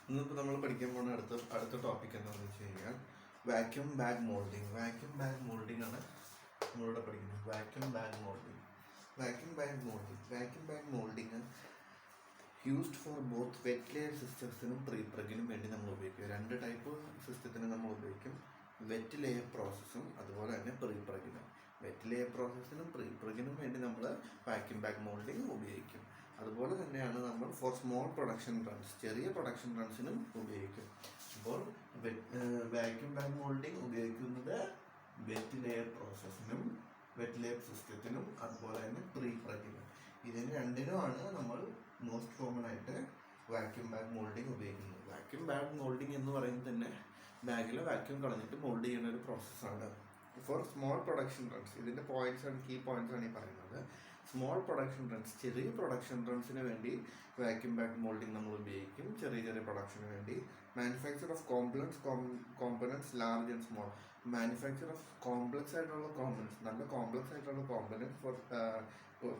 ഇന്നിപ്പോൾ നമ്മൾ പഠിക്കാൻ പോകുന്ന അടുത്ത ടോപ്പിക് എന്താണെന്ന് വെച്ച് കഴിഞ്ഞാൽ vacuum bag moulding. Vacuum bag moulding ആണ് നമ്മളിവിടെ പഠിക്കുന്നത്. Vacuum bag moulding used for both wet layer സിസ്റ്റംസിനും പ്രീ പ്രഗിനും വേണ്ടി നമ്മൾ ഉപയോഗിക്കും. രണ്ട് ടൈപ്പ് സിസ്റ്റത്തിന് നമ്മൾ ഉപയോഗിക്കും. വെറ്റ് ലെയർ പ്രോസസ്സും അതുപോലെ തന്നെ പ്രീ പ്രഗിനും. വെറ്റ് ലെയർ പ്രോസസ്സിനും പ്രീ പ്രഗിനും വേണ്ടി നമ്മൾ വാക്യൂം ബാഗ് മോൾഡിങ് ഉപയോഗിക്കും. അതുപോലെ തന്നെയാണ് നമ്മൾ ഫോർ സ്മോൾ പ്രൊഡക്ഷൻ റൺസ്, ചെറിയ പ്രൊഡക്ഷൻ റൺസിനും ഉപയോഗിക്കും. അപ്പോൾ വാക്യൂം ബാഗ് മോൾഡിങ് ഉപയോഗിക്കുന്നത് വെറ്റ് ലെയർ പ്രോസസ്സിനും വെറ്റ് ലെയർ സിസ്റ്റത്തിനും അതുപോലെ തന്നെ പ്രീ പ്രഗിനും. ഇതിന് രണ്ടിനുമാണ് നമ്മൾ മോസ്റ്റ് കോമൺ ആയിട്ട് വാക്യൂം ബാഗ് മോൾഡിങ് ഉപയോഗിക്കുന്നത്. വാക്യൂം ബാഗ് മോൾഡിങ് എന്ന് പറയുന്നത് തന്നെ ബാഗിലെ വാക്യൂം കളഞ്ഞിട്ട് മോൾഡ് ചെയ്യുന്ന ഒരു പ്രോസസ്സാണ് ഫോർ സ്മോൾ പ്രൊഡക്ഷൻ റൺസ്. ഇതിൻ്റെ കീ പോയിന്റ്സ് ആണ് ഈ പറയുന്നത്. സ്മോൾ പ്രൊഡക്ഷൻ റൺസ്, ചെറിയ പ്രൊഡക്ഷൻ റൺസിന് വേണ്ടി വാക്യൂം ബാഗ് മോൾഡിങ് നമ്മൾ ഉപയോഗിക്കും. ചെറിയ പ്രൊഡക്ഷന് വേണ്ടി manufacture of components large and small. Manufacture of complex ആയിട്ടുള്ള കോമ്പണൻസ്, നല്ല കോംപ്ലക്സ് ആയിട്ടുള്ള കോമ്പണൻസ് ഫോർ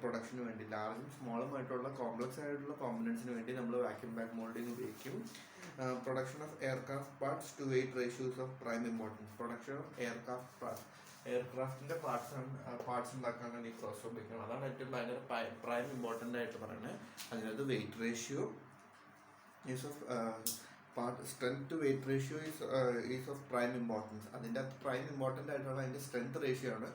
പ്രൊഡക്ഷന് വേണ്ടി, ലാർജും സ്മോളും ആയിട്ടുള്ള കോംപ്ലക്സ് ആയിട്ടുള്ള കോമ്പണൻസിന് വേണ്ടി നമ്മൾ വാക്യൂം ബാഗ് മോൾഡിങ് ഉപയോഗിക്കും. Production of aircraft parts to weight ratios of prime importance. Production of എയർക്രാഫ്റ്റിൻ്റെ പാർട്സ് ഉണ്ടാക്കാനാണ് ഈ പ്രോസസ് ഉപയോഗിക്കുന്നത്. അതാണ് ഏറ്റവും ഭയങ്കര പ്രൈം ഇമ്പോർട്ടൻ്റ് ആയിട്ട് പറയുന്നത്. അതിനകത്ത് weight ratio is of strength to weight ratio is of prime importance. അതിൻ്റെ അകത്ത് പ്രൈം ഇമ്പോർട്ടൻ്റ് ആയിട്ടുള്ള അതിൻ്റെ സ്ട്രെങ്ത് റേഷ്യോ ആണ്.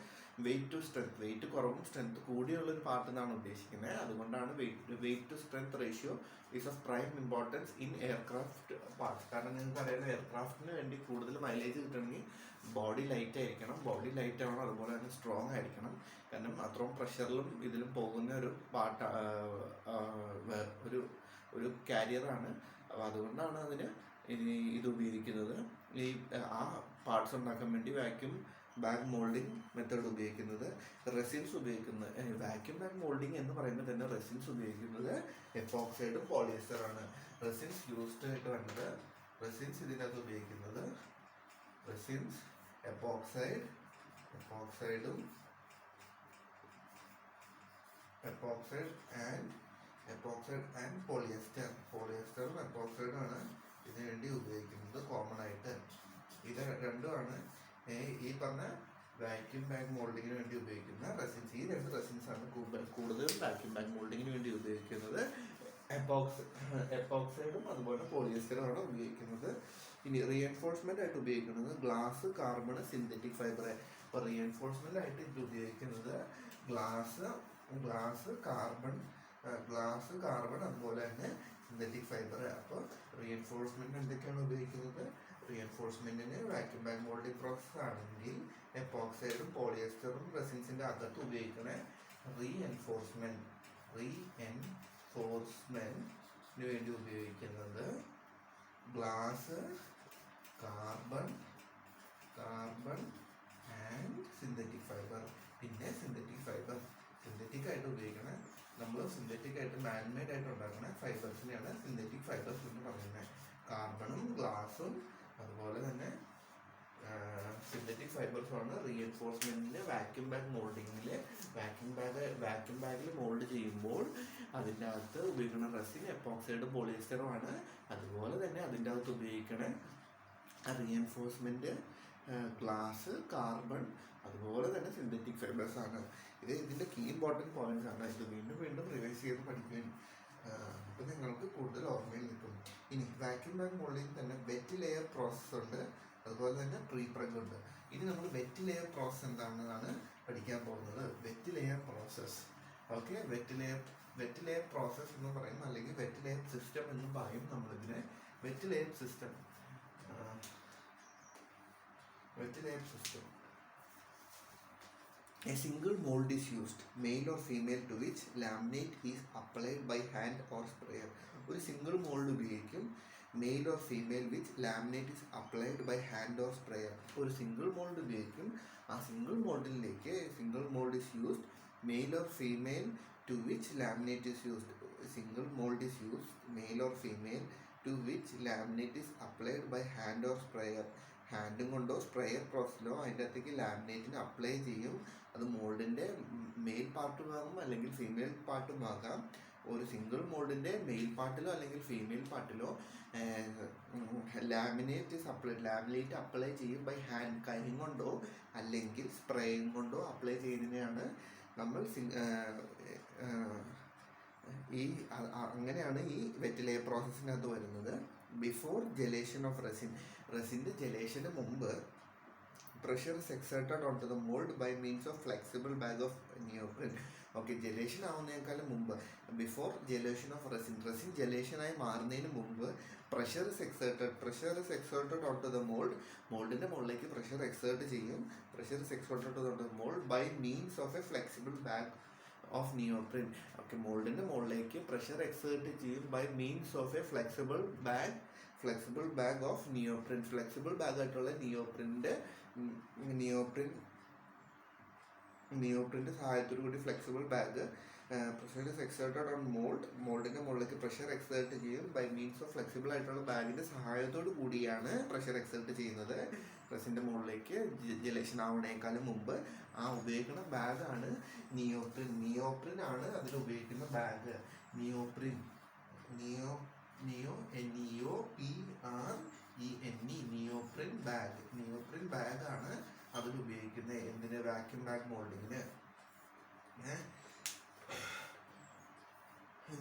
വെയിറ്റ് ടു സ്ട്രെങ്ത്, വെയിറ്റ് കുറവും സ്ട്രെങ്ത് കൂടിയുള്ളൊരു പാർട്ട് എന്നാണ് ഉദ്ദേശിക്കുന്നത്. അതുകൊണ്ടാണ് weight to strength ratio is of prime importance in aircraft parts. കാരണം നിങ്ങൾക്ക് അറിയാം, എയർക്രാഫ്റ്റിന് വേണ്ടി കൂടുതൽ മൈലേജ് കിട്ടണമെങ്കിൽ ബോഡി ലൈറ്റ് ആയിരിക്കണം. ബോഡി ലൈറ്റ് ആവണം, അതുപോലെ തന്നെ സ്ട്രോങ് ആയിരിക്കണം. കാരണം അത്രയും പ്രഷറിലും ഇതിലും പോകുന്ന ഒരു പാർട്ട്, ഒരു കാരിയറാണ്. അപ്പോൾ അതുകൊണ്ടാണ് അതിന് ഇത് ഉപയോഗിക്കുന്നത്. ആ പാർട്സ് ഉണ്ടാക്കാൻ വേണ്ടി വാക്യൂം ബാഗ് മോൾഡിംഗ് മെത്തേഡ് ഉപയോഗിക്കുന്നത്. റെസിൻസ് ഉപയോഗിക്കുന്നത്, വാക്യൂം ബാഗ് മോൾഡിംഗ് എന്ന് പറയുമ്പോൾ തന്നെ റെസിൻസ് ഉപയോഗിക്കുന്നത് എപ്പോക്സൈഡും പോളിയസ്റ്ററാണ്. റെസിൻസ് യൂസ്ഡ് ആയിട്ട് വേണ്ടത്, റെസിൻസ് ഇതിനകത്ത് ഉപയോഗിക്കുന്നത് റെസിൻസ് എപ്പോക്സൈഡ് ആൻഡ് പോളിയസ്റ്ററും എപ്പോക്സൈഡും ആണ് ഇതിനു വേണ്ടി ഉപയോഗിക്കുന്നത് കോമൺ ആയിട്ട്. ഇത് രണ്ടുമാണ് ഈ പറഞ്ഞ വാക്യൂം ബാഗ് മോൾഡിങ്ങിന് വേണ്ടി ഉപയോഗിക്കുന്ന റെസിൻസ്. ഈ രണ്ട് റെസിൻസ് ആണ് കൂടുതലും വാക്യൂം ബാഗ് മോൾഡിങ്ങിന് വേണ്ടി ഉപയോഗിക്കുന്നത്. എപ്പോക്സൈഡും അതുപോലെ പോളിയസ്റ്ററും ആണ് ഉപയോഗിക്കുന്നത്. ഇനി റീഎൻഫോഴ്സ്മെന്റ് ആയിട്ട് ഉപയോഗിക്കുന്നത് ഗ്ലാസ്, കാർബൺ, സിന്തറ്റിക് ഫൈബർ. അപ്പോൾ റീഎൻഫോഴ്സ്മെന്റ് ആയിട്ട് ഇത് ഉപയോഗിക്കുന്നത് ഗ്ലാസ്, കാർബൺ അതുപോലെ തന്നെ സിന്തറ്റിക് ഫൈബർ. അപ്പോൾ റീഎൻഫോഴ്സ്മെന്റ് എന്തൊക്കെയാണ് ഉപയോഗിക്കുന്നത്? റീഎൻഫോഴ്സ്മെന്റിന് വാക്യൂം ബാഗ് മോൾഡിംഗ് പ്രോസസ് ആണെങ്കിൽ എപ്പോക്സൈഡും പോളിയസ്റ്ററും റെസിൻസിന്റെ അകത്ത് ഉപയോഗിക്കുന്ന റീഎൻഫോഴ്സ്മെന്റിന് വേണ്ടി ഉപയോഗിക്കുന്നത് glass, carbon and synthetic fibre. പിന്നെ സിന്തറ്റിക് ആയിട്ട് ഉപയോഗിക്കണേ, നമ്മൾ സിന്തറ്റിക് ആയിട്ട് മാൻമെയ്ഡ് ആയിട്ട് ഉണ്ടാക്കുന്ന ഫൈബേഴ്സിനെയാണ് സിന്തറ്റിക് ഫൈബേഴ്സ് എന്ന് പറയുന്നത്. കാർബണും ഗ്ലാസും അതുപോലെ തന്നെ സിന്തറ്റിക് ഫൈബേഴ്സുമാണ് റീഎൻഫോഴ്സ്മെന്റിന് വാക്യൂം ബാഗ് മോൾഡിങ്ങിൽ. വാക്യൂം ബാഗിൽ മോൾഡ് ചെയ്യുമ്പോൾ അതിൻ്റെ അകത്ത് ഉപയോഗിക്കുന്ന റെസിൻ എപ്പോക്സൈഡും പോളിയസ്റ്ററും ആണ്. അതുപോലെ തന്നെ അതിൻ്റെ അകത്ത് ഉപയോഗിക്കണ റീഎൻഫോഴ്സ്മെന്റ് ഗ്ലാസ്, കാർബൺ അതുപോലെ തന്നെ സിന്തറ്റിക് ഫൈബേഴ്സ് ആണ്. ഇതിൻ്റെ കീ ഇമ്പോർട്ടൻറ്റ് പോയിന്റ്സ് ആണ്. ഇത് വീണ്ടും റിവൈസ് ചെയ്ത് പഠിക്കാൻ അപ്പോൾ നിങ്ങൾക്ക് കൂടുതൽ ഓർമ്മയിൽ നിൽക്കും. ഇനി വാക്യൂം ബാഗ് മോൾഡിങ് തന്നെ വെറ്റ് ലെയർ പ്രോസസ്സ് ഉണ്ട്, അതുപോലെ തന്നെ പ്രീ പ്രഗ് ഉണ്ട്. ഇനി നമ്മൾ വെറ്റ് ലെയർ പ്രോസസ്സ് എന്താണെന്നാണ് പഠിക്കാൻ പോകുന്നത്. Wet layer process, okay. Wet layer process എന്ന് പറയും, അല്ലെങ്കിൽ വെറ്റ് ലെയർ സിസ്റ്റം എന്നും പറയും നമ്മളിതിനെ. Wet layer system A single mold is used, male or female, to which laminate is applied by hand or sprayer. ഒരു സിംഗിൾ മോൾഡ് ഉപയോഗിക്കും, male or female, which laminate is applied by hand or sprayer. ഒരു single mould ഉപയോഗിക്കും, ആ single മോൾഡിലേക്ക് single mould is used, male or female, to which laminate is used. Single mould is used, male or female, to which laminate is applied by hand or sprayer. ഹാൻഡും കൊണ്ടോ sprayer പ്രോസസ്സിലോ അതിൻ്റെ അകത്തേക്ക് ലാമിനേറ്റിന് apply ചെയ്യും. അത് മോൾഡിൻ്റെ mail പാർട്ടുമാകും അല്ലെങ്കിൽ female പാർട്ടുമാകാം. ഒരു single മോൾഡിൻ്റെ mail പാർട്ടിലോ അല്ലെങ്കിൽ female പാർട്ടിലോ laminate apply ചെയ്യും ബൈ ഹാൻഡ്, കൈ കൊണ്ടോ അല്ലെങ്കിൽ സ്പ്രേയും കൊണ്ടോ അപ്ലൈ ചെയ്യുന്നതിനെയാണ് നമ്മൾ അങ്ങനെയാണ് ഈ വെറ്റ് ലെയർ പ്രോസസ്സിനകത്ത് വരുന്നത്. ബിഫോർ ജലേഷൻ ഓഫ് റെസിൻ്റെ ജലേഷന് മുമ്പ് pressure is exerted onto the mold by means of flexible bag of neoprene. Okay, gelation ആവുന്നതിനേക്കാളും മുമ്പ്, ബിഫോർ ജലേഷൻ ഓഫ് റെസിൻ ജലേഷനായി മാറുന്നതിന് മുമ്പ് pressure is exerted on to the മോൾഡിൻ്റെ മുകളിലേക്ക് പ്രഷർ എക്സേർട്ട് ചെയ്യും. Pressure is exerted on to the mould by means of a flexible bag of neoprene. Okay, മോൾഡിൻ്റെ മുകളിലേക്ക് പ്രഷർ എക്സേർട്ട് ചെയ്യും by means of a flexible bag of neoprene. Flexible bag ആയിട്ടുള്ള നിയോപ്രിൻ്റെ സഹായത്തോടു കൂടി flexible bag pressure is exerted on മോൾഡിൻ്റെ മുകളിലേക്ക് pressure exert ചെയ്യും ബൈ മീൻസ് ഓഫ് ഫ്ലെക്സിബിൾ ആയിട്ടുള്ള ബാഗിൻ്റെ സഹായത്തോടു കൂടിയാണ് പ്രഷർ എക്സേർട്ട് ചെയ്യുന്നത്. പ്രസിൻ്റെ മുകളിലേക്ക് ജലേഷൻ ആവുന്നതിനേക്കാളും മുമ്പ് ഉപയോഗിക്കുന്ന ബാഗാണ് നിയോപ്രിൻ ആണ് അതിൽ ഉപയോഗിക്കുന്ന ബാഗ്. നിയോപ്രിൻ ബാഗാണ് അതിൽ ഉപയോഗിക്കുന്നത്. എന്തിന്? വാക്യൂം ബാഗ് മോൾഡിങ്ങിന്.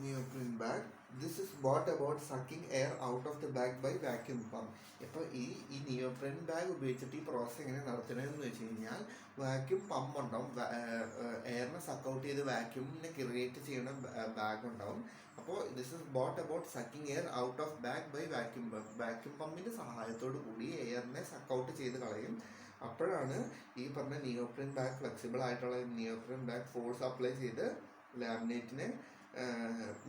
Neoprene bag. This is brought about sucking air out of the bag by vacuum pump. ഇപ്പോൾ ഈ നിയോപ്രിൻ ബാഗ് ഉപയോഗിച്ചിട്ട് ഈ പ്രോസസ്സ് എങ്ങനെ നടത്തുന്നതെന്ന് വെച്ച് കഴിഞ്ഞാൽ വാക്യൂം പമ്പ് ഉണ്ടാവും, എയറിനെ സക്കൗട്ട് ചെയ്ത് വാക്യൂമിനെ ക്രിയേറ്റ് ചെയ്യുന്ന ബാഗ് ഉണ്ടാവും. അപ്പോൾ this is brought about sucking air out of bag by vacuum pump. Vacuum പമ്പിൻ്റെ സഹായത്തോടു കൂടി എയറിനെ സക്കൗട്ട് ചെയ്ത് കളയും. അപ്പോഴാണ് ഈ പറഞ്ഞ നിയോപ്രിൻ ബാഗ്, ഫ്ലെക്സിബിൾ ആയിട്ടുള്ള നിയോപ്രിൻ ബാഗ് ഫോഴ്സ് അപ്ലൈ ചെയ്ത് ലാമിനേറ്റിനെ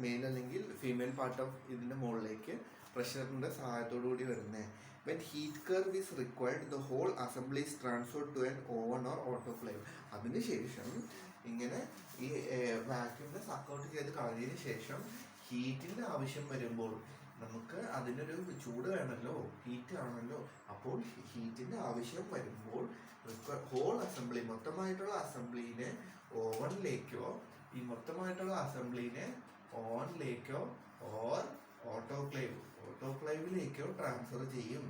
മെയിൽ അല്ലെങ്കിൽ ഫീമെയിൽ പാർട്ട് ഓഫ് ഇതിൻ്റെ മുകളിലേക്ക് പ്രഷറിൻ്റെ സഹായത്തോടു കൂടി വരുന്നത്. When heat curve is required the whole assembly is transferred to an oven or autoclave. അതിനുശേഷം ഇങ്ങനെ ഈ വാക്യൂമിനെ സക്കൗട്ട് ചെയ്ത് കളഞ്ഞതിന് ശേഷം ഹീറ്റിൻ്റെ ആവശ്യം വരുമ്പോൾ നമുക്ക് അതിനൊരു ചൂട് വേണമല്ലോ, ഹീറ്റ് ആണല്ലോ. അപ്പോൾ ഹീറ്റിൻ്റെ ആവശ്യം വരുമ്പോൾ ഹോൾ അസംബ്ലി, മൊത്തമായിട്ടുള്ള അസംബ്ലീനെ ഓവനിലേക്കോ ഓവനിലേക്കോ ഓർ ഓട്ടോക്ലേവിലേക്കോ ട്രാൻസ്ഫർ ചെയ്യും.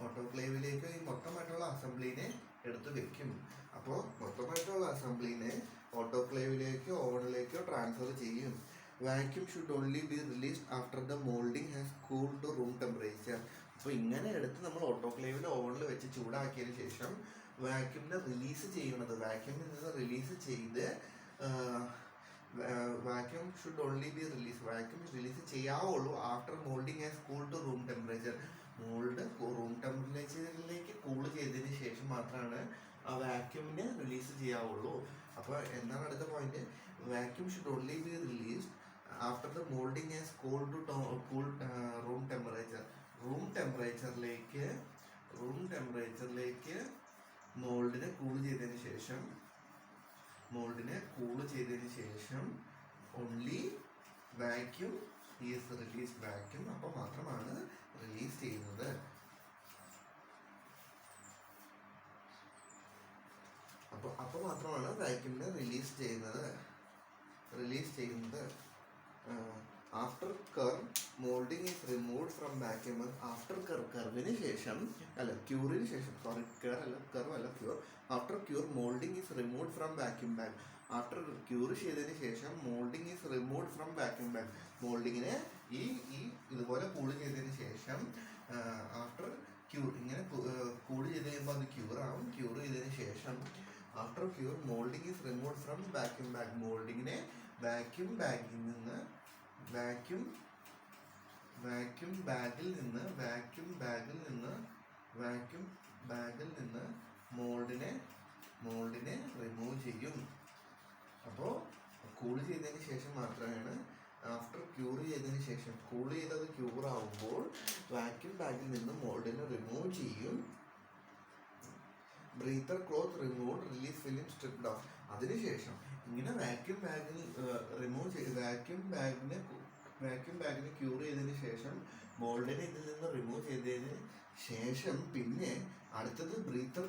ഓട്ടോക്ലേവിലേക്ക് ഈ മൊത്തമായിട്ടുള്ള അസംബ്ലീനെ എടുത്ത് വെക്കും. അപ്പോൾ മൊത്തമായിട്ടുള്ള അസംബ്ലീനെ ഓട്ടോക്ലേവിലേക്കോ ഓവനിലേക്കോ ട്രാൻസ്ഫർ ചെയ്യും. Vacuum should only be released after the moulding has cooled to room temperature. അപ്പോൾ ഇങ്ങനെ എടുത്ത് നമ്മൾ ഓട്ടോക്ലേവിൽ ഓവനിൽ വെച്ച് ചൂടാക്കിയതിന് ശേഷം വാക്യൂമിനെ റിലീസ് ചെയ്യുന്നത്, വാക്യൂമിൽ നിന്ന് റിലീസ് ചെയ്ത് vacuum should only be release ചെയ്യാവുള്ളൂ after moulding has cooled to room temperature. Mould room ടെമ്പറേച്ചറിലേക്ക് കൂൾ ചെയ്തതിന് ശേഷം മാത്രമാണ് ആ വാക്യൂമിനെ റിലീസ് ചെയ്യാവുള്ളൂ. അപ്പോൾ എന്താണ് അടുത്ത point? Vacuum should only be released after the moulding has cooled to room temperature. Room ടെമ്പറേച്ചറിലേക്ക് മോൾഡിനെ കൂൾ ചെയ്തതിന് ശേഷം only vacuum is release. Vacuum അപ്പോൾ മാത്രമാണ് റിലീസ് ചെയ്യുന്നത്. അപ്പോൾ മാത്രമാണ് വാക്യൂമിനെ റിലീസ് ചെയ്യുന്നത്. After curve moulding is removed from vacuum. After കർവിന് ശേഷം after cure moulding is removed from vacuum bag. After cure ചെയ്തതിന് ശേഷം moulding is removed from vacuum bag. മോൾഡിങ്ങിനെ ഇതുപോലെ കൂൾ ചെയ്തതിന് ശേഷം ആഫ്റ്റർ ക്യൂർ, ഇങ്ങനെ കൂൾ ചെയ്ത് കഴിയുമ്പോൾ അത് ക്യൂർ ആവും. ക്യൂർ ചെയ്തതിന് ശേഷം after cure moulding is removed from vacuum bag. മോൾഡിങ്ങിനെ വാക്യൂം ബാഗിൽ നിന്ന് മോൾഡിനെ റിമൂവ് ചെയ്യും. അപ്പോൾ കൂൾ ചെയ്തതിന് ശേഷം മാത്രമാണ്, ആഫ്റ്റർ ക്യൂർ ചെയ്തതിന് ശേഷം, കൂൾ ചെയ്തത് ക്യൂർ ആവുമ്പോൾ വാക്യൂം ബാഗിൽ നിന്ന് മോൾഡിനെ റിമൂവ് ചെയ്യും. Breather cloth removed, release film stripped of. അതിനുശേഷം ഇങ്ങനെ വാക്യൂം ബാഗിനെ ക്യൂർ ചെയ്തതിന് ശേഷം മോൾഡിനെ ഇതിൽ നിന്ന് റിമൂവ് ചെയ്തതിന് ശേഷം പിന്നെ അടുത്തത് ബ്രീത്തർ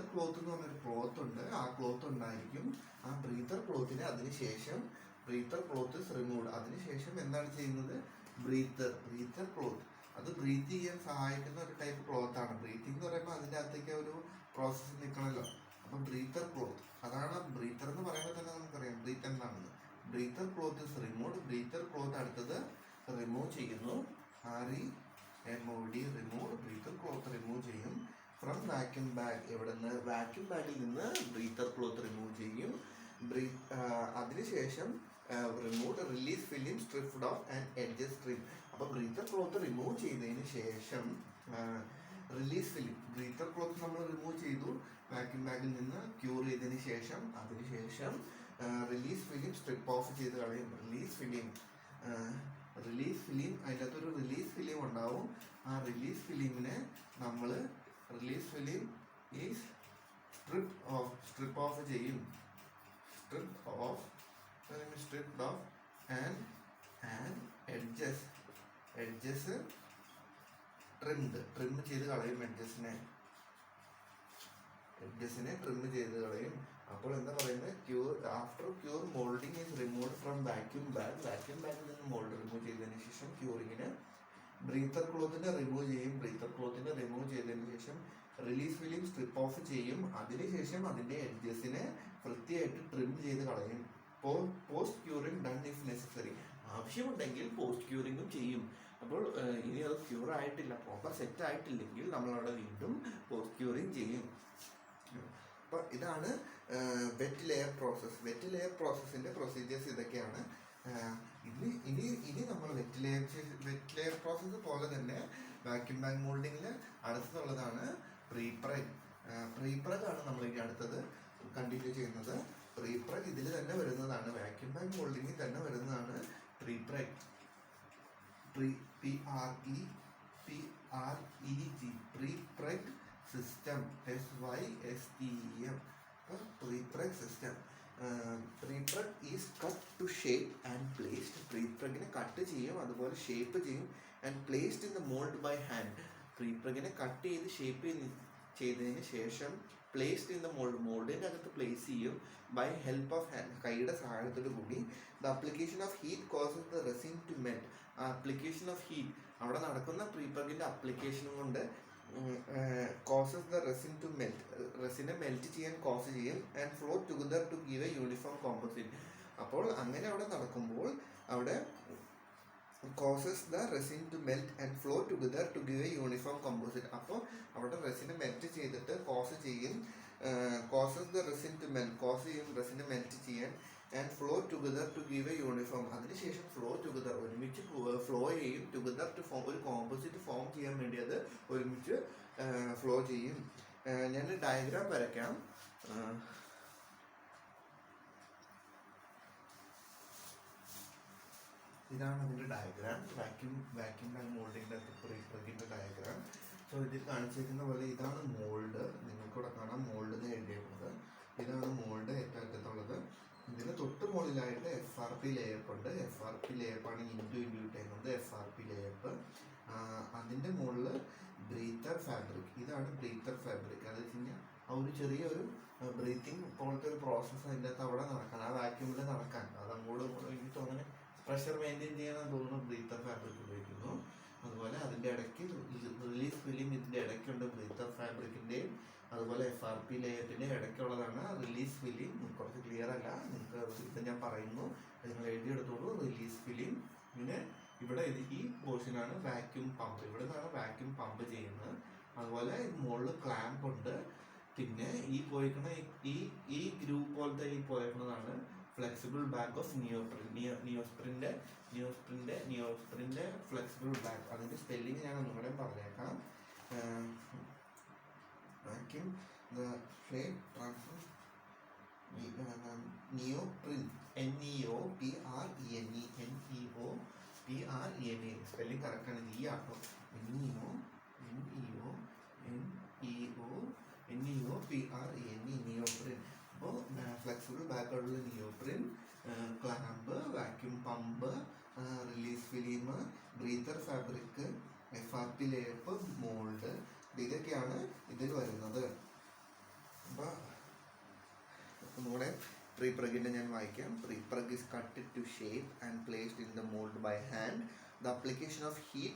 ക്ലോത്ത് എന്ന് പറഞ്ഞൊരു ക്ലോത്ത് ഉണ്ട്, ആ ക്ലോത്ത് ഉണ്ടായിരിക്കും. ആ ബ്രീത്തർ ക്ലോത്തിന് അതിനുശേഷം ബ്രീത്തർ ക്ലോത്ത് റിമൂവ്, അതിനുശേഷം എന്താണ് ചെയ്യുന്നത്, ബ്രീത്തർ ക്ലോത്ത്, അത് ബ്രീത്ത് ചെയ്യാൻ സഹായിക്കുന്ന ഒരു ടൈപ്പ് ക്ലോത്ത് ആണ്. ബ്രീത്തിങ് എന്ന് പറയുമ്പോൾ അതിൻ്റെ അകത്തേക്ക് ഒരു പ്രോസസ്സ് നിൽക്കണമല്ലോ. അപ്പം ബ്രീത്തർ ക്ലോത്ത്, അതാണ് ബ്രീത്തർ എന്ന് പറയുമ്പോൾ തന്നെ നമുക്കറിയാം ബ്രീത്ത് എന്താണെന്ന്. Breather cloth is remove, breather cloth അടുത്തത് റിമൂവ് ചെയ്യുന്നു. REMOVE, remove, breather cloth remove ചെയ്യും. ഫ്രം വാക്യൂം ബാഗ്, എവിടെ നിന്ന്, വാക്യൂം ബാഗിൽ നിന്ന് ബ്രീത്തർ ക്ലോത്ത് റിമൂവ് ചെയ്യും. അതിനുശേഷം remove, release film stripped of and edges trim. അപ്പോൾ ബ്രീത്തർ ക്ലോത്ത് റിമൂവ് ചെയ്തതിന് ശേഷം റിലീസ് ഫിലിം, ബ്രീത്തർ ക്ലോത്ത് നമ്മൾ റിമൂവ് ചെയ്തു വാക്യൂം ബാഗിൽ നിന്ന്, ക്യൂർ ചെയ്തതിന് ശേഷം അതിനുശേഷം റിലീസ് ഫിലിം സ്ട്രിപ്പ് ഓഫ് ചെയ്ത് കളയും. റിലീസ് ഫിലിം അതിൻ്റെ അകത്തൊരു റിലീസ് ഫിലിം ഉണ്ടാവും. ആ റിലീസ് ഫിലിമിനെ നമ്മൾ ഈസ് സ്ട്രിപ്പ് ഓഫ് ചെയ്യും. Strip off and edges trim ചെയ്ത് കളയും. എഡ്ജസിനെ ട്രിം ചെയ്ത് കളയും. അപ്പോൾ എന്താ പറയുന്നത്, after cure moulding is removed from vacuum ബാഗിൽ നിന്ന് മോൾഡ് റിമൂവ് ചെയ്തതിന് ശേഷം ക്യൂറിങ്ങിന് ബ്രീത്തർ ക്ലോത്തിനെ റിമൂവ് ചെയ്യും. ബ്രീത്തർ ക്ലോത്തിനെ റിമൂവ് ചെയ്തതിന് ശേഷം റിലീസ് ഫിലിം സ്ട്രിപ്പ് ഓഫ് ചെയ്യും. അതിനുശേഷം അതിൻ്റെ എഡ്ജസിനെ വൃത്തിയായിട്ട് ട്രിം ചെയ്ത് കളയും. Post curing done if necessary, ആവശ്യമുണ്ടെങ്കിൽ പോസ്റ്റ് ക്യൂറിങ്ങും ചെയ്യും. അപ്പോൾ ഇനി അത് ക്യൂർ ആയിട്ടില്ല, പ്രോപ്പർ സെറ്റ് ആയിട്ടില്ലെങ്കിൽ നമ്മളവിടെ വീണ്ടും പോസ്റ്റ് ക്യൂറിങ് ചെയ്യും. അപ്പോൾ ഇതാണ് wet layer process. Wet layer പ്രോസസ്സിൻ്റെ പ്രൊസീജിയേഴ്സ് ഇതൊക്കെയാണ്. ഇനി നമ്മൾ വെറ്റ് ലെയർ പ്രോസസ്സ് പോലെ തന്നെ വാക്യൂം ബാഗ് മോൾഡിങ്ങിൽ അടുത്തുള്ളതാണ് പ്രീപ്രഗ്. ആണ് നമ്മൾ ഇനി അടുത്തത് കണ്ടിന്യൂ ചെയ്യുന്നത്. പ്രീപ്രഗ് ഇതിൽ തന്നെ വരുന്നതാണ്, വാക്യൂം ബാഗ് മോൾഡിങ്ങിൽ തന്നെ വരുന്നതാണ് prepreg. Prepreg system, SYSTEM. Prepreg system. Prepreg is cut to shape and placed. പ്രീപ്രഗിനെ കട്ട് ചെയ്യും, അതുപോലെ ഷേപ്പ് ചെയ്യും. And placed in the mould by hand. പ്രീപ്രഗിനെ കട്ട് ചെയ്ത് ഷേപ്പ് ചെയ്തതിന് ശേഷം പ്ലേസ്ഡ് ഇൻ ദ മോൾഡിൻ്റെ അകത്ത് പ്ലേസ് ചെയ്യും ബൈ ഹെൽപ്പ് ഓഫ് ഹാൻഡ്, കൈയുടെ സഹായത്തോടു കൂടി. The application of heat causes the resin to melt. ആ അപ്ലിക്കേഷൻ ഓഫ് ഹീറ്റ്, അവിടെ നടക്കുന്ന പ്രീപ്രഗിൻ്റെ അപ്ലിക്കേഷൻ കൊണ്ട് causes the resin to melt, റെസിനെ മെൽറ്റ് ചെയ്യാൻ കോസ് ചെയ്യും. And flow together to give a uniform composite. അപ്പോൾ അങ്ങനെ അവിടെ നടക്കുമ്പോൾ അവിടെ causes the resin to melt and flow together to give a uniform composite. അപ്പോൾ അവിടെ റെസിനെ മെൽറ്റ് ചെയ്തിട്ട് causes the resin to melt, cause ചെയ്യും റെസിനെ മെൽറ്റ് ചെയ്യാൻ. And flow together to give a uniform, അതിനുശേഷം ഫ്ലോ ടുഗദർ, ഒരുമിച്ച് ഫ്ലോ ചെയ്യും. ടുഗദർ ടു ഫോം, ഒരു കോമ്പോസിറ്റ് ഫോം ചെയ്യാൻ വേണ്ടി അത് ഒരുമിച്ച് ഫ്ലോ ചെയ്യും. ഞാൻ ഡയഗ്രാം വരയ്ക്കാം. ഇതാണ് അതിൻ്റെ ഡയഗ്രാം, വാക്യൂം ബാഗ് മോൾഡിൻ്റെ പ്രീപ്രഗിൻ്റെ ഡയഗ്രാം. സോ ഇതിൽ കാണിച്ചിരിക്കുന്ന പോലെ ഇതാണ് മോൾഡ്. നിങ്ങൾക്കിവിടെ കാണാം മോൾഡ് എന്ന് എഴുതിയിരിക്കുന്നത്. ഇതാണ് മോൾഡ് ഏറ്റവും അറ്റത്തുള്ളത്. ഇതിന് തൊട്ട് മുകളിലായിട്ട് FRP ലേയപ്പ് ഉണ്ട്. FRP ലേയപ്പാണ് ഇൻറ്റു ഇട്ടേക്കുന്നത്, FRP ലേയപ്പ്. അതിൻ്റെ മുകളിൽ ബ്രീത്തർ ഫാബ്രിക്. ഇതാണ് ബ്രീത്തർ ഫാബ്രിക്. അത് വെച്ച് കഴിഞ്ഞാൽ ആ ഒരു ചെറിയൊരു ബ്രീത്തിങ് പോലത്തെ ഒരു പ്രോസസ്സ് അതിൻ്റെ അകത്ത് അവിടെ നടക്കാൻ, ആ വാക്യൂമിൽ നടക്കാൻ, അത് അങ്ങോട്ട് എനിക്ക് തോന്നുന്നു പ്രഷർ മെയിൻറ്റെയിൻ ചെയ്യാൻ തോന്നുന്നു ബ്രീത്തർ ഫാബ്രിക് ഉപയോഗിക്കുന്നു. അതുപോലെ അതിൻ്റെ ഇടയ്ക്ക് റിലീസ് ഫിലിം ഇതിൻ്റെ ഇടയ്ക്കുണ്ട് ബ്രീത്തർ ഫാബ്രിക്കിൻ്റെയും. അതുപോലെ FRP ലെയറിൻ്റെ ഇടയ്ക്കുള്ളതാണ് റിലീസ് ഫിലിം. കുറച്ച് ക്ലിയർ അല്ല, നിങ്ങൾക്ക് ഇപ്പം ഞാൻ പറയുന്നു, നിങ്ങൾ എഴുതിയെടുത്തോളൂ. Release film. പിന്നെ ഇവിടെ ഈ പോർഷനാണ് വാക്യൂം പമ്പ്, ഇവിടെ നിന്നാണ് വാക്യൂം പമ്പ് ചെയ്യുന്നത്. അതുപോലെ മുകളിൽ ക്ലാമ്പ് ഉണ്ട്. പിന്നെ ഈ പോയിക്കുന്ന ഈ ഗ്രൂപ്പ് പോലത്തെ ഈ പോയേക്കുന്നതാണ് ഫ്ലെക്സിബിൾ ബാഗ് ഓഫ് നിയോസ്പ്രിൻ്റെ ഫ്ലെക്സിബിൾ ബാഗ്. അതിൻ്റെ സ്പെല്ലിങ് ഞാൻ ഒന്നുകൂടെ പറഞ്ഞേക്കാം. Vacuum flame transfer neoprene, NEOPRENE. Spelling കറക്റ്റാണ്. ഈ ആട്ടോ NEOPRENE, നിയോപ്രിൻ. അപ്പോൾ ഫ്ലെക്സിബിൾ ബാഗുള്ള neoprene, clamp, vacuum pump, release film, breather fabric, FRP ലേപ്പ്, മോൾഡ്, ഇതൊക്കെയാണ് ഇതിൽ വരുന്നത്. അപ്പോൾ ഒന്നുകൂടെ പ്രീ പ്രഗിൻ്റെ ഞാൻ വായിക്കാം. Prepreg is cutted to shape and placed in the mould by hand. The application of heat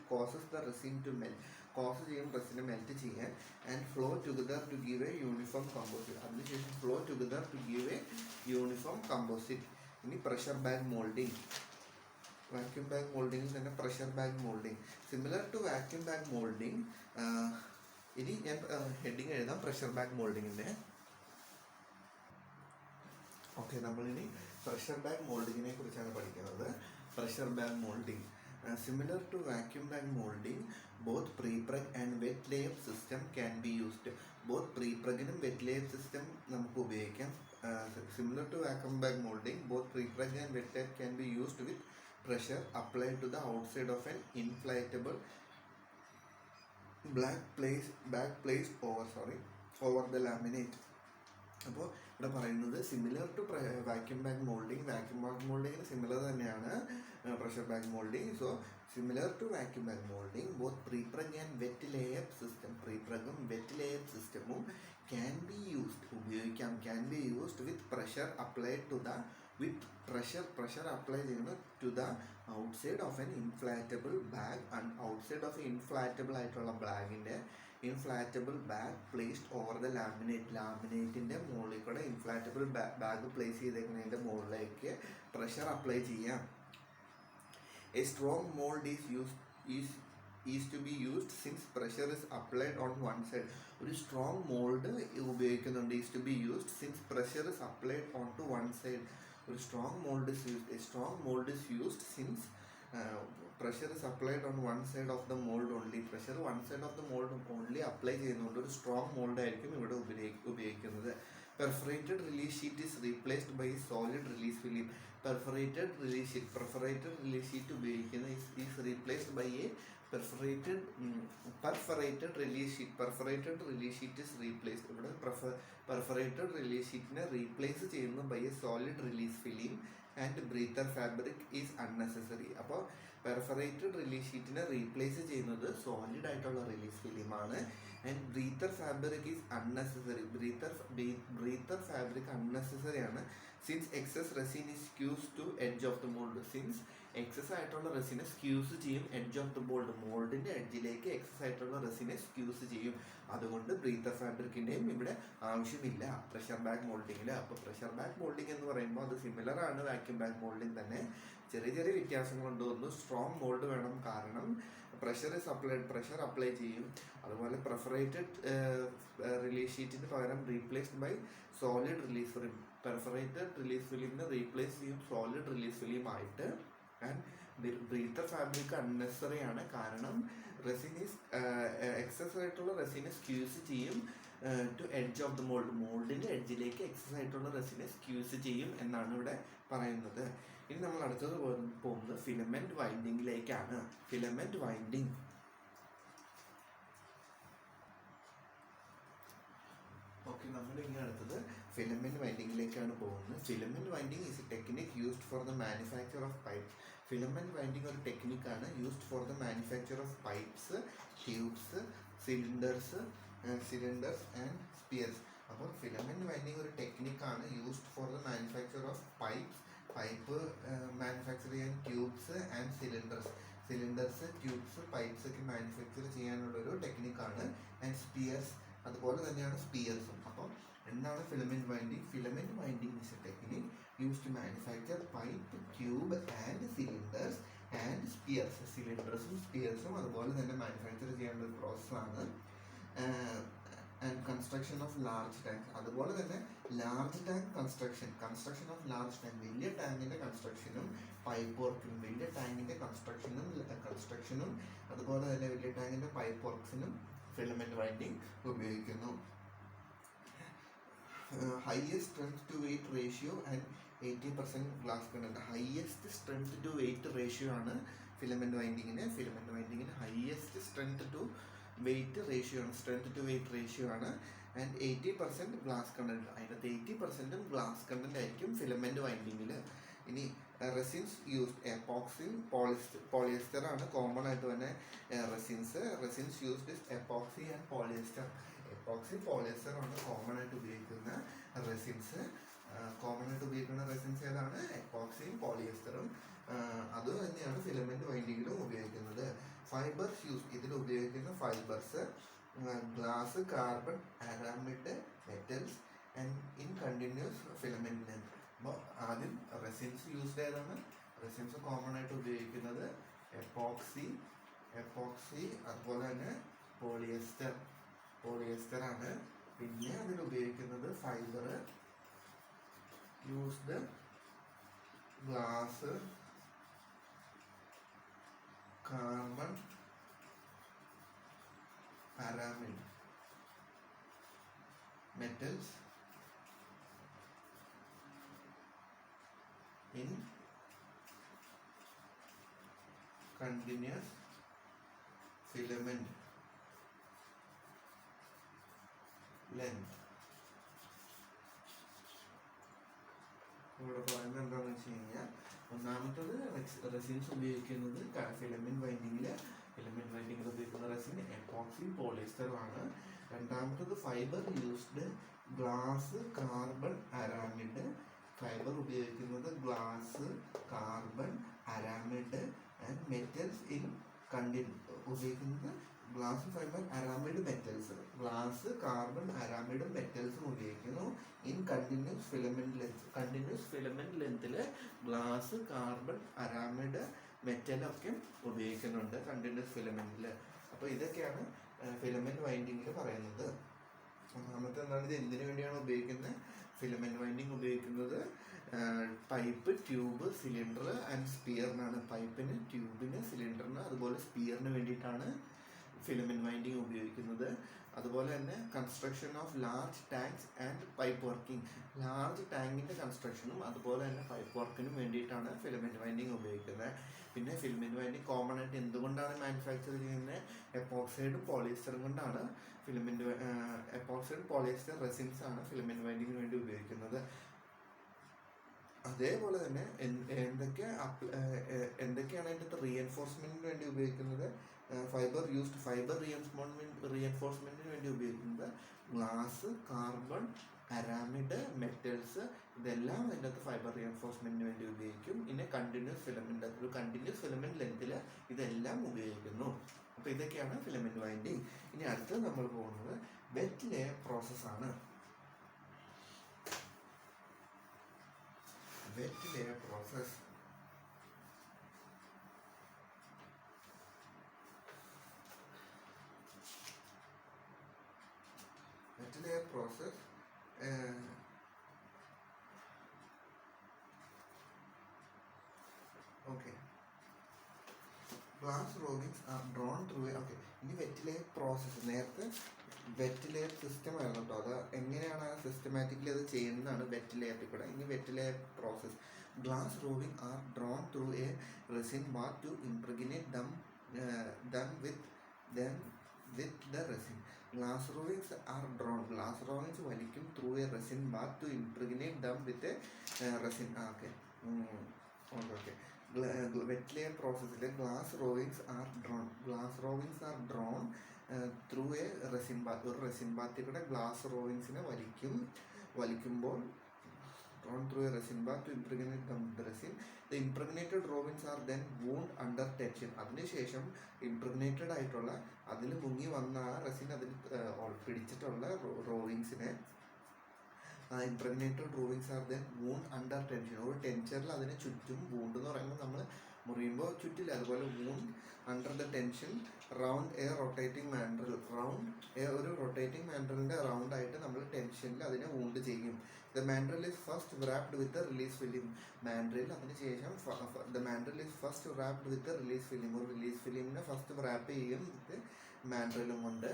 causes the resin to melt. Cause ചെയ്യും റെസിനെ മെൽറ്റ് ചെയ്യാൻ. And flow together to give a uniform composite. അതിനുശേഷം flow together to give a uniform composite. ഇനി pressure bag moulding. Vacuum bag മോൾഡിങ്ങിൽ തന്നെ pressure bag moulding similar to vacuum bag moulding. ഇനി ഞാൻ heading എഴുതാം പ്രഷർ ബാഗ് മോൾഡിങ്ങിൻ്റെ. Okay, നമ്മളിനി pressure bag മോൾഡിങ്ങിനെ കുറിച്ചാണ് പഠിക്കുന്നത്. Pressure bag moulding similar to vacuum bag moulding both prepreg and wet layer system can be used. Both പ്രീപ്രഗിനും wet layer system നമുക്ക് ഉപയോഗിക്കാം. Similar to vacuum bag moulding both prepreg and wet layer can be used with pressure applied to the outside of an inflatable bag placed over the laminate. അപ്പോൾ ഇവിടെ പറയുന്നത് similar to vacuum bag moulding. Vacuum bag മോൾഡിങ്ങിന് similar തന്നെയാണ് pressure bag moulding. So similar to vacuum bag moulding both prepreg and wet layer system, പ്രീപ്രഗും wet layer സിസ്റ്റമും can be used with pressure applied to the pressure apply ചെയ്യുന്നു to the outside of an inflatable bag. Outside of inflatable ആയിട്ടുള്ള inflatable bag placed over the ലാമിനേറ്റിൻ്റെ മുകളിൽ കൂടെ inflatable bag place ചെയ്തേക്കുന്നതിൻ്റെ മുകളിലേക്ക് pressure apply ചെയ്യാം. A strong mould is to be used since pressure is applied on one side. ഒരു strong mould ഉപയോഗിക്കുന്നുണ്ട്. Is to be used since pressure is applied on to one side. ഒരു strong mould is used since pressure is applied on one side of the mould only. Pressure one side of the mould only apply ചെയ്യുന്നതുകൊണ്ട് ഒരു strong mould ആയിരിക്കും ഇവിടെ ഉപയോഗിക്കുന്നത്. Perforated release sheet is replaced by solid release film. Perforated release sheet ഉപയോഗിക്കുന്ന is replaced by a perforated release sheet is replaced. ഇവിടെ perforated release sheetനെ replace ചെയ്യുന്നു by a solid release film and breather fabric is unnecessary. അപ്പോൾ perforated release ഷീറ്റിനെ replace ചെയ്യുന്നത് solid ആയിട്ടുള്ള release ഫിലിമാണ്. And breather fabric is unnecessary. Breather fabric unnecessary ആണ്. Since excess resin is squeeze to edge of the mould. Since excess ആയിട്ടുള്ള റെസിനെ squeeze ചെയ്യും edge of the മോൾഡിൻ്റെ എഡ്ജിലേക്ക് എക്സസ് ആയിട്ടുള്ള റെസിനെ സ്ക്യൂസ് ചെയ്യും. അതുകൊണ്ട് ബ്രീത്തർ ഫാബ്രിക്കിൻ്റെയും ഇവിടെ ആവശ്യമില്ല പ്രഷർ ബാഗ് മോൾഡിങ്ങിൽ. അപ്പോൾ പ്രഷർ ബാഗ് മോൾഡിങ് എന്ന് പറയുമ്പോൾ അത് സിമിലർ ആണ് വാക്യൂം ബാഗ് മോൾഡിങ് തന്നെ. ചെറിയ വ്യത്യാസങ്ങളുണ്ട്. ഒന്ന് സ്ട്രോങ് മോൾഡ് വേണം, കാരണം പ്രഷർ അപ്ലൈ ചെയ്യും. അതുപോലെ പെർഫറേറ്റഡ് റിലീസ് ഷീറ്റിന് പകരം replaced by solid release film. Perforated release ഫിലിമിനെ റീപ്ലേസ് ചെയ്യും സോളിഡ് റിലീസ് ഫിലിം ആയിട്ട്. ആൻഡ് ബ്രീത്തർ ഫാബ്രിക് അൺനെസറി ആണ്, കാരണം എക്സസ് ആയിട്ടുള്ള റെസിനെ സ്ക്യൂസ് ചെയ്യും ടു എഡ്ജ് ഓഫ് ദ മോൾഡിൻ്റെ എഡ്ജിലേക്ക് എക്സസ് ആയിട്ടുള്ള റെസിനെ സ്ക്യൂസ് ചെയ്യും എന്നാണ് ഇവിടെ പറയുന്നത്. ഇനി നമ്മൾ അടുത്തത് പോകുന്നത് ഫിലമെന്റ് വൈൻഡിങ്ങിലേക്കാണ്. ഫിലമെന്റ് വൈൻഡിങ് ഓക്കെ, നമ്മൾ ഇനി അടുത്തത് ഫിലമെന്റ് വൈൻഡിങ്ങിലേക്കാണ് പോകുന്നത്. Filament winding is a technique used for the manufacture of pipe. Filament winding ഒരു ടെക്നിക്കാണ് used for the manufacture of pipes, tubes, cylinders and spheres. അപ്പോൾ ഫിലമെന്റ് വൈൻഡിങ് ഒരു ടെക്നിക്കാണ് used for the manufacture of pipe manufacture ചെയ്യാൻ, tubes and cylinders tubes pipes ഒക്കെ manufacture ചെയ്യാനുള്ളൊരു ടെക്നിക്കാണ്. And spheres, അതുപോലെ തന്നെയാണ് സ്പിയേഴ്സും. അപ്പം എന്താണ് filament winding? Filament winding is a technique use to manufacture pipe, tube and cylinders and spheres. സിലിണ്ടേഴ്സും സ്പിയേഴ്സും അതുപോലെ തന്നെ മാനുഫാക്ചർ ചെയ്യേണ്ട ഒരു പ്രോസസ്സാണ്. And construction of large tank, അതുപോലെ തന്നെ large tank construction of large tank, വലിയ ടാങ്കിൻ്റെ കൺസ്ട്രക്ഷനും പൈപ്പ് വർക്കിനും, വലിയ ടാങ്കിൻ്റെ കൺസ്ട്രക്ഷനും അതുപോലെ തന്നെ വലിയ ടാങ്കിൻ്റെ പൈപ്പ് വർക്ക്സിനും ഫിലമെന്റ് വൈൻഡിങ് ഉപയോഗിക്കുന്നു. Highest strength to weight ratio and 80% glass content. Highest strength to weight ratio ആണ് ഫിലമെന്റ് വൈൻഡിങ്ങിന്. Highest strength to weight ratio ആണ്. And 80% glass content. അതിനകത്ത് 80% ഗ്ലാസ് കണ്ടന്റ് ആയിരിക്കും ഫിലമെന്റ് വൈൻഡിങ്ങിൽ. ഇനി റെസിൻസ് യൂസ്ഡ് എപ്പോക്സി, പോളിയസ്റ്റർ ആണ് common ആയിട്ട് തന്നെ resins used is epoxy and polyester. Epoxy epoxy polyester ആണ് കോമൺ ആയിട്ട് ഉപയോഗിക്കുന്ന റെസിൻസ്. ഏതാണ്? എപ്പോക്സിയും പോളിയസ്റ്ററും. അത് തന്നെയാണ് ഫിലമെന്റ് വൈൻഡിങ്ങിലും ഉപയോഗിക്കുന്നത്. ഫൈബർസ് യൂസ്, ഇതിൽ ഉപയോഗിക്കുന്ന fibres glass, carbon, aramid, metals and in continuous filament length. അപ്പോൾ ആദ്യം റെസിൻസ് യൂസ്ഡ് ഏതാണ്? റെസിൻസ് കോമൺ ആയിട്ട് ഉപയോഗിക്കുന്നത് എപ്പോക്സി, അതുപോലെ തന്നെ പോളിയസ്റ്റർ ആണ്. പിന്നെ അതിൽ ഉപയോഗിക്കുന്നത് fibre used glass, carbon, aramid, metals in continuous filament length. ഇവിടെ പറയുന്നത് എന്താണെന്ന് വെച്ച് കഴിഞ്ഞാൽ, ഒന്നാമത്തത് റെസിൻസ് ഉപയോഗിക്കുന്നത് ഫിലമെന്റ് വൈൻഡിങ്ങിൽ ഉപയോഗിക്കുന്ന റെസിൻ എപ്പോക്സി പോളിയസ്റ്ററും ആണ്. രണ്ടാമത്തത് fibre used glass, carbon, aramid. Fibre ഉപയോഗിക്കുന്നത് glass, carbon, aramid and metals in ഉപയോഗിക്കുന്നത് glass, fibre, aramid, metals. Glass, carbon, അരാമിഡും മെറ്റൽസും ഉപയോഗിക്കുന്നു ഇൻ കണ്ടിന്യൂസ് ഫിലമെന്റ് ലെങ്ത്തിൽ. ഗ്ലാസ്, കാർബൺ, അരാമിഡ്, മെറ്റലൊക്കെ ഉപയോഗിക്കുന്നുണ്ട് കണ്ടിന്യൂസ് ഫിലമെന്റിൽ. അപ്പോൾ ഇതൊക്കെയാണ് ഫിലമെന്റ് വൈൻഡിങ്ങിൽ പറയുന്നത്. ഒന്നാമത്തെ എന്താണ്, ഇത് എന്തിനു വേണ്ടിയാണ് ഉപയോഗിക്കുന്നത്? ഫിലമെന്റ് വൈൻഡിങ് ഉപയോഗിക്കുന്നത് പൈപ്പ്, ട്യൂബ്, സിലിണ്ടർ ആൻഡ് സ്പിയറിനാണ്. പൈപ്പിന്, ട്യൂബിന്, സിലിണ്ടറിന്, അതുപോലെ സ്പിയറിന് വേണ്ടിയിട്ടാണ് ഫിലമെന്റ് വൈൻഡിങ് ഉപയോഗിക്കുന്നത്. അതുപോലെ തന്നെ construction of large tanks and pipe working. Large ടാങ്കിൻ്റെ കൺസ്ട്രക്ഷനും അതുപോലെ തന്നെ പൈപ്പ് വർക്കിനും വേണ്ടിയിട്ടാണ് ഫിലമെന്റ് വൈൻഡിങ് ഉപയോഗിക്കുന്നത്. പിന്നെ ഫിലമെന്റ് വൈൻഡിങ് കോമൺ ആയിട്ട് എന്തുകൊണ്ടാണ് മാനുഫാക്ചർ ചെയ്യുന്നത്? എപ്പോക്സൈഡും പോളിയസ്റ്ററും കൊണ്ടാണ്. എപ്പോക്സൈഡ്, പോളിയസ്റ്റർ റെസിൻസ് ആണ് ഫിലമെന്റ് വൈൻഡിങ്ങിന് വേണ്ടി ഉപയോഗിക്കുന്നത്. അതേപോലെ തന്നെ എന്തൊക്കെയാണ് അതിൻ്റെ റീഎൻഫോഴ്സ്മെന്റിന് വേണ്ടി ഉപയോഗിക്കുന്നത്? ഫൈബർ റീഎൻഫോഴ്സ്മെന്റിന് വേണ്ടി ഉപയോഗിക്കുന്നത് ഗ്ലാസ്, കാർബൺ, അരാമിഡ്, മെറ്റൽസ്, ഇതെല്ലാം അതിൻ്റെ അകത്ത് ഫൈബർ റീഎൻഫോഴ്സ്മെന്റിന് വേണ്ടി ഉപയോഗിക്കും. പിന്നെ കണ്ടിന്യൂസ് ഫിലമെന്റ് ലെങ്തിൽ ഇതെല്ലാം ഉപയോഗിക്കുന്നു. അപ്പോൾ ഇതൊക്കെയാണ് ഫിലമെന്റ് വൈൻഡിങ്. ഇനി അടുത്ത് നമ്മൾ പോകുന്നത് വെറ്റ് ലെയർ പ്രോസസ്സാണ്. Wet layer process okay. Glass rovings are drawn through. Okay, ഇനി വെറ്റ് ലെയർ പ്രോസസ്സ്. നേരത്തെ വെറ്റ് ലെയർ സിസ്റ്റം ആയിരുന്നു കേട്ടോ. അത് എങ്ങനെയാണ് സിസ്റ്റമാറ്റിക്കലി അത് ചെയ്യുന്നതാണ് വെറ്റ് ലെയറിൽ കൂടെ. ഇനി wet layer process. Glass roving are drawn through a resin bath to impregnate them with the resin. Glass rovings are drawn, glass rovings വലിക്കും through a resin bath to impregnate them with resin. Okay. Wet layer പ്രോസസ്സിൽ glass rovings are drawn through a resin bath. ഒരു resin ബാത്തിൽ കൂടെ glass റോവിങ്സിനെ വലിക്കുമ്പോൾ drawn through a resin bath to impregnate the resin. The impregnated rovings are then wound under tension. അതിനുശേഷം impregnated ആയിട്ടുള്ള, അതിൽ മുങ്ങി വന്ന ആ റെസിൻ അതിൽ പിടിച്ചിട്ടുള്ള റോവിങ്സിനെ impregnated rovings are then wound under tension. ഒരു ടെൻഷനിൽ അതിനെ ചുറ്റും. വൂണ്ട് എന്ന് പറയുമ്പോൾ നമ്മൾ മുറിയുമ്പോൾ ചുറ്റില്ല, അതുപോലെ wound under the tension round a rotating mandrel. ഒരു റൊട്ടേറ്റിംഗ് മാൻഡ്രലിൻ്റെ റൗണ്ടായിട്ട് നമ്മൾ ടെൻഷനിൽ അതിനെ വൂണ്ട് ചെയ്യും. The mandrel is first wrapped with release film. അതിനുശേഷം the mandrel is first wrapped with release film. ഒരു റിലീസ് ഫിലിമിനെ ഫസ്റ്റ് റാപ്പ് ചെയ്യും വിത്ത് മാൻഡ്രലും കൊണ്ട്.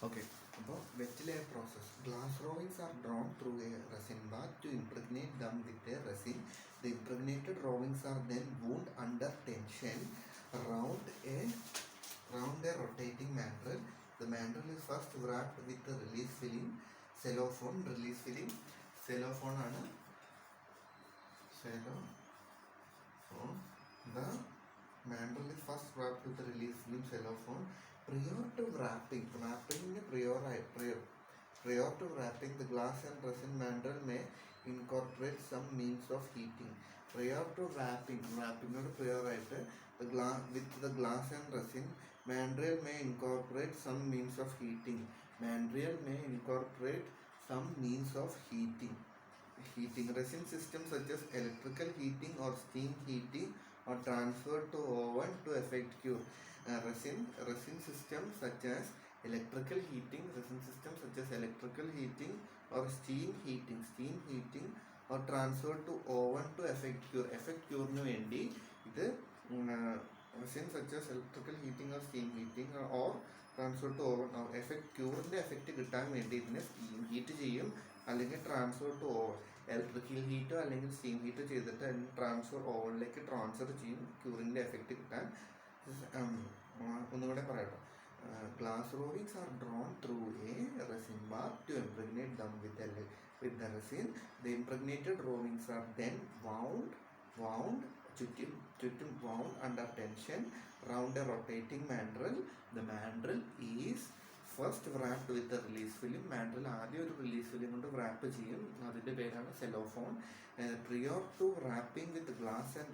ഓക്കെ, അപ്പോൾ wet layer process. Glass rovings are drawn through a resin bath to impregnate them with a resin. The impregnated rovings are then wound under tension round a rotating mandrel. The mandrel is first wrapped with the release film, cellophane. Release film, cellophane ആണ്. cellophane. The mandrel is first wrapped with the release film cellophane. Prior to wrapping, prior to wrapping, the glass and resin mandrel may incorporate some means of heating. Prior to wrapping prior ആയിട്ട് the glass and resin mandrel may incorporate some means of heating. Mandrel may incorporate some means of heating. Resin systems such as electrical heating or steam heating are transferred to oven to effect cure. Resin systems such as electrical heating or steam heating or transferred to oven to effect cure. Effect cure nu vendi idu resin such as electrical heating or steam heating or transferred to oven. Effect cure ന്റെ effect കിട്ടാൻ വേണ്ടി ഇതിനെ steam heat ചെയ്യും അല്ലെങ്കിൽ transfer to oven. Electrical ഹീറ്റോ അല്ലെങ്കിൽ steam ഹീറ്റോ ചെയ്തിട്ട് അതിന് transfer ഓവനിലേക്ക് transfer ചെയ്യും ക്യൂറിൻ്റെ എഫക്റ്റ് കിട്ടാൻ. ഒന്നുകൂടെ പറയട്ടോ. Glass rovings are drawn through a resin bath to impregnate them with the resin. The impregnated rovings are then wound ചുറ്റും wound under tension round a rotating mandrel. The mandrel is first wrapped with the release film. mandrel ആദ്യം ഒരു release film കൊണ്ട് wrap ചെയ്യും. അതിൻ്റെ പേരാണ് cellophane. Prior to wrapping with glass and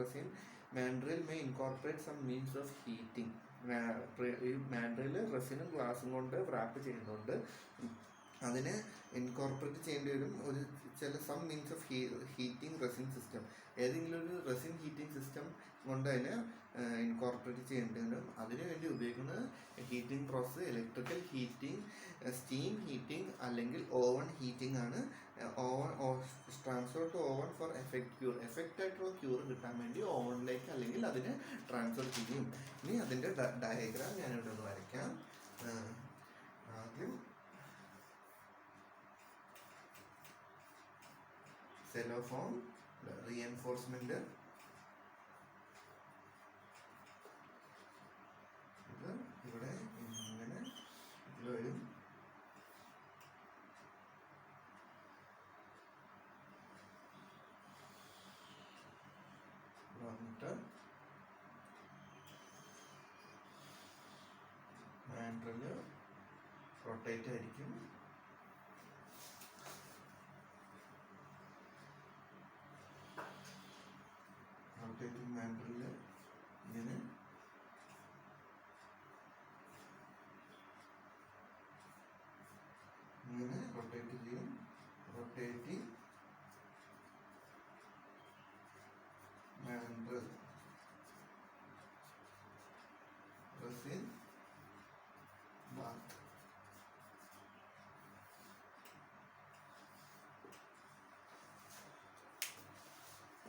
resin, mandrel may incorporate some means of heating. ഈ mandrel റെസിനും ഗ്ലാസും കൊണ്ട് wrap ചെയ്യുന്നുണ്ട്. അതിനെ ഇൻകോർപ്പറേറ്റ് ചെയ്യേണ്ടി വരും ഒരു some means of heating resin system. ഏതെങ്കിലും ഒരു റെസിൻ ഹീറ്റിംഗ് സിസ്റ്റം കൊണ്ട് അതിനെ ഇൻകോർപ്പറേറ്റ് ചെയ്യേണ്ടി വരും. അതിനു വേണ്ടി ഉപയോഗിക്കുന്നത് heating process electrical heating, steam heating അല്ലെങ്കിൽ ഓവൻ ഹീറ്റിംഗ് ആണ്. Transfer to oven for effect cure. Effect ആയിട്ടുള്ള ക്യൂർ കിട്ടാൻ വേണ്ടി ഓവനിലേക്ക് അല്ലെങ്കിൽ അതിനെ ട്രാൻസ്ഫർ ചെയ്യും. ഇനി അതിൻ്റെ ഡയഗ്രാം ഞാനിവിടെ ഒന്ന് വരയ്ക്കാം. ആദ്യം cellophane reinforcement, ഇവിടെ ഇങ്ങനെ ഇതിൽ വരും. വന്നിട്ട് mandrel റൊട്ടേറ്റ് ആയിരിക്കും. റൊട്ടേറ്റിംഗ് mandrel ഇങ്ങനെ റൊട്ടേറ്റ് ചെയ്യും. Rotating mandrel resin bath.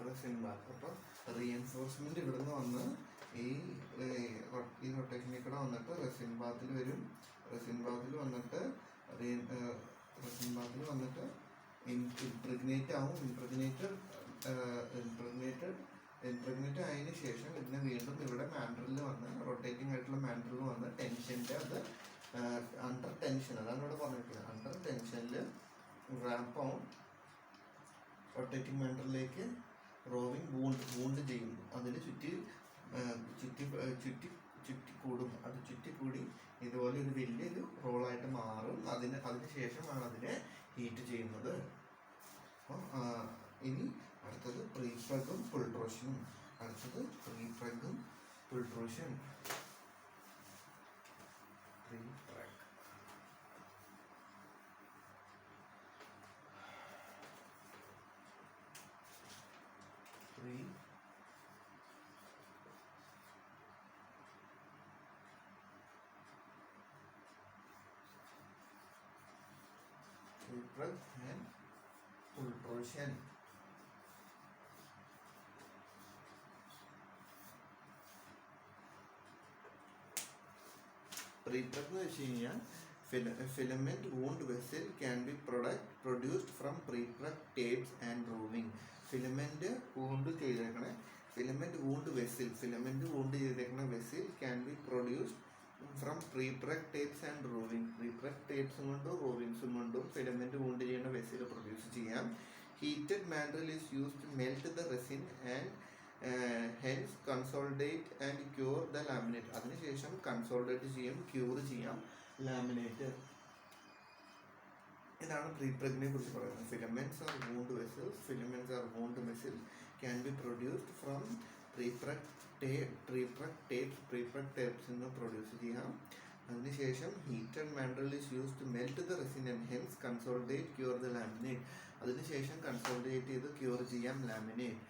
Resin bath. അപ്പോൾ റീഎൻഫോഴ്സ്മെന്റ് ഇവിടുന്ന് വന്ന് ഈ റൊട്ടേഷനിൽ കൂടെ വന്നിട്ട് റെസിൻ ബാത്തിൽ വരും. റെസിൻ ബാത്തിൽ വന്നിട്ട് ഇംപ്രഗ്നേറ്റ് ആവും. ഇംപ്രഗ്നേറ്റ് ആയതിനു ശേഷം ഇതിനെ വീണ്ടും ഇവിടെ mandrel വന്ന് റൊട്ടേറ്റിംഗ് ആയിട്ടുള്ള mandrel വന്ന് ടെൻഷൻ്റെ അത് അണ്ടർ ടെൻഷൻ, അതാണ് ഇവിടെ പറഞ്ഞിട്ടുള്ളത്. അണ്ടർ ടെൻഷനിൽ റാപ്പ് ആവും. റൊട്ടേറ്റിംഗ് mandrelലേക്ക് റോവിങ് വൂണ്ട് ചെയ്യും. അതിന് ചുറ്റിക്കൂടും. അത് ചുറ്റിക്കൂടി ഇതുപോലെ ഒരു വലിയൊരു റോളായിട്ട് മാറും. അതിന് ശേഷമാണ് അതിനെ ഹീറ്റ് ചെയ്യുന്നത്. അപ്പോൾ ഇനി അടുത്തത് പ്രീപ്രഗും പുൾട്രോഷനും. പ്രീപ്രഗ് and pultrusion. Prepreg എന്ന് വെച്ച് കഴിഞ്ഞാൽ filament wound vessel can be produced from prepreg tapes and roving. filament wound ചെയ്തേക്കണ വെസിൽ can be produced from prepreg tapes and roving. prepreg tapes കൊണ്ടും rovings കൊണ്ടും filament wound ചെയ്യുന്ന വെസിൽ പ്രൊഡ്യൂസ് ചെയ്യാം. heated mandrel is used to melt the resin and hence consolidate and cure the laminate. അതിനുശേഷം consolidate ചെയ്യും, cure ചെയ്യാം laminate. ഇതാണ് പ്രീപ്രഗ്നെ കുറിച്ച് പറയുന്നത്. Filaments are wound vessels. Filaments are wound vessels can be produced from prepreg tapes നിന്ന് produce ചെയ്യാം. അതിനുശേഷം heated mandrel is use to melt the resin and hence consolidate cure the laminate. അതിനുശേഷം consolidate ചെയ്ത് cure ചെയ്യാം laminate.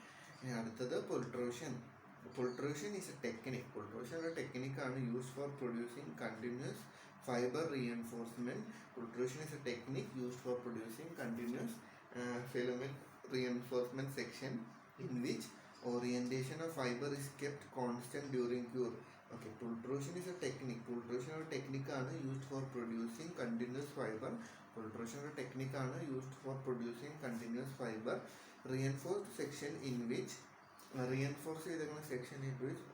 അടുത്തത് pultrusion. Pultrusion is a technique. Pultrusion ഒരു ടെക്നിക്കാണ് used for producing continuous fiber reinforcement. Pultrusion is a technique used for producing continuous filament reinforcement section in which orientation of fiber is kept constant during cure. Okay, pultrusion is a technique. Pultrusion is a technique used for producing continuous fiber. Pultrusion is a technique used for producing continuous fiber reinforced section in which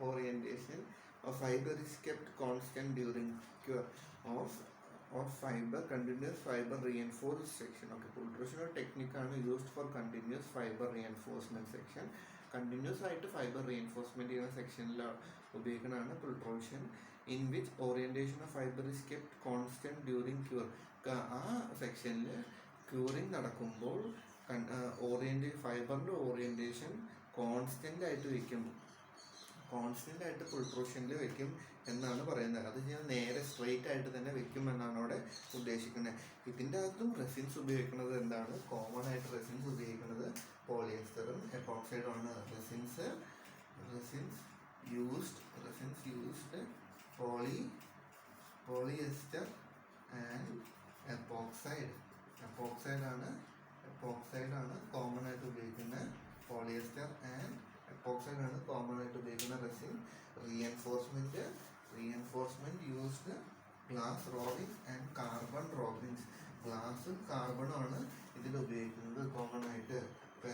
orientation of fiber is kept constant during cure of fiber, continuous fiber reinforced section. Okay, pultrusion technique used for continuous fiber reinforcement section. Continuous ആയിട്ട് fibre reinforcement ചെയ്യുന്ന സെക്ഷനിൽ ഉപയോഗിക്കുന്നതാണ് pultrusion. In which orientation of fibre is kept constant during cure. ആ സെക്ഷനിൽ curing നടക്കുമ്പോൾ ഫൈബറിൻ്റെ orientation constant ആയിട്ട് വയ്ക്കും. Constant ആയിട്ട് പുൾട്രൂഷനിൽ വെക്കും എന്നാണ് പറയുന്നത്. അത് ഞാൻ നേരെ സ്ട്രെയിറ്റ് ആയിട്ട് തന്നെ വെക്കും എന്നാണ് അവിടെ ഉദ്ദേശിക്കുന്നത്. ഇതിൻ്റെ അകത്തും റെസിൻസ് ഉപയോഗിക്കുന്നത് എന്താണ്? കോമൺ ആയിട്ട് റെസിൻസ് ഉപയോഗിക്കുന്നത് പോളിയസ്റ്ററും എപ്പോക്സൈഡും ആണ്. Resins used polyester and epoxide. എപ്പോക്സൈഡാണ് കോമൺ ആയിട്ട് ഉപയോഗിക്കുന്നത്. പോളിയസ്റ്റർ ആൻഡ് എപ്പോക്സൈഡ് ആണ് കോമൺ ആയിട്ട് ഉപയോഗിക്കുന്ന resin. Reinforcement used glass rovings and carbon rovings. ഗ്ലാസും കാർബണും ആണ് ഇതിൽ ഉപയോഗിക്കുന്നത് കോമൺ ആയിട്ട്.